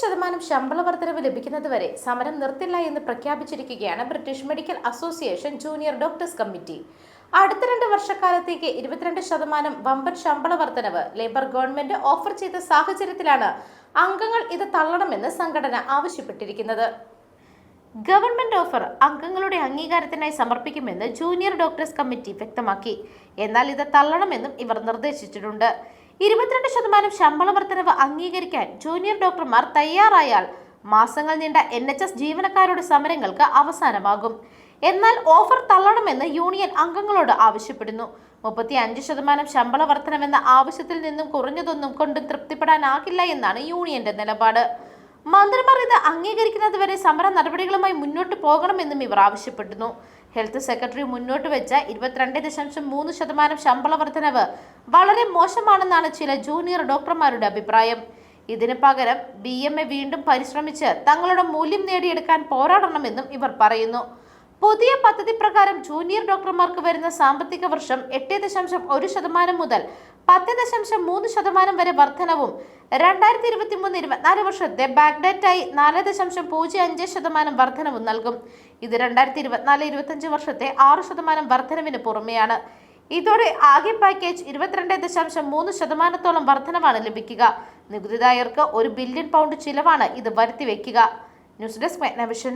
25% ശമ്പള വർധനവ് ലഭിക്കുന്നതുവരെ സമരം നിർത്തില്ല എന്ന് പ്രഖ്യാപിച്ചിരിക്കുകയാണ് British medical association junior doctors committee. അടുത്ത 2 വർഷക്കാലത്തേക്ക് 22% വമ്പൻ ശമ്പള വർധനവ് ലേബർ ഗവൺമെന്റ് ഓഫർ ചെയ്ത സാഹചര്യത്തിലാണ് അംഗങ്ങൾ ഇത് തള്ളണമെന്ന് സംഘടന ആവശ്യപ്പെട്ടിരിക്കുന്നത്. ഗവൺമെന്റ് ഓഫർ അംഗങ്ങളുടെ അംഗീകാരത്തിനായി സമർപ്പിക്കുമെന്ന് ജൂനിയർ ഡോക്ടേഴ്സ് കമ്മിറ്റി വ്യക്തമാക്കി. എന്നാൽ ഇത് തള്ളണമെന്നും ഇവർ നിർദ്ദേശിച്ചിട്ടുണ്ട്. 22% ശമ്പള വർധനവ് അംഗീകരിക്കാൻ ജൂനിയർ ഡോക്ടർമാർ തയ്യാറായാൽ മാസങ്ങൾ നീണ്ട NHS ജീവനക്കാരുടെ സമരങ്ങൾക്ക് അവസാനമാകും. എന്നാൽ ഓഫർ തള്ളണമെന്ന് യൂണിയൻ അംഗങ്ങളോട് ആവശ്യപ്പെടുന്നു. 35% ശമ്പള വർധനമെന്ന ആവശ്യത്തിൽ നിന്നും കുറഞ്ഞതൊന്നും കൊണ്ടും തൃപ്തിപ്പെടാനാകില്ല എന്നാണ് യൂണിയന്റെ നിലപാട്. മന്ത്രിമാർ ഇത് അംഗീകരിക്കുന്നതുവരെ സമര നടപടികളുമായി മുന്നോട്ട് പോകണമെന്നും ഇവർ ആവശ്യപ്പെടുന്നു. ഹെൽത്ത് സെക്രട്ടറി മുന്നോട്ട് വെച്ച 22.3% ശമ്പള വർധനവ് വളരെ മോശമാണെന്നാണ് ചില ജൂനിയർ ഡോക്ടർമാരുടെ അഭിപ്രായം. ഇതിന് പകരം BMA വീണ്ടും പരിശ്രമിച്ച് തങ്ങളുടെ മൂല്യം നേടിയെടുക്കാൻ പോരാടണമെന്നും ഇവർ പറയുന്നു. പുതിയ പദ്ധതി പ്രകാരം ജൂനിയർ ഡോക്ടർമാർക്ക് വരുന്ന സാമ്പത്തിക വർഷം 8.1% മുതൽ 10.3% വരെ വർധനവും 2023-24 വർഷത്തെ ബാക്ക്ഡേറ്റായി 4.05% വർധനവും നൽകും. ഇത് 2024-25 വർഷത്തെ 6% വർധനവിന് പുറമെയാണ്. ഇതോടെ ആകെ പാക്കേജ് 22.3% വർധനവാണ് ലഭിക്കുക. നികുതിദായകർക്ക് £1 ബില്യൺ ചിലവാണ് ഇത് വരുത്തിവെക്കുക. News desk മെഗ്നവിഷൻ.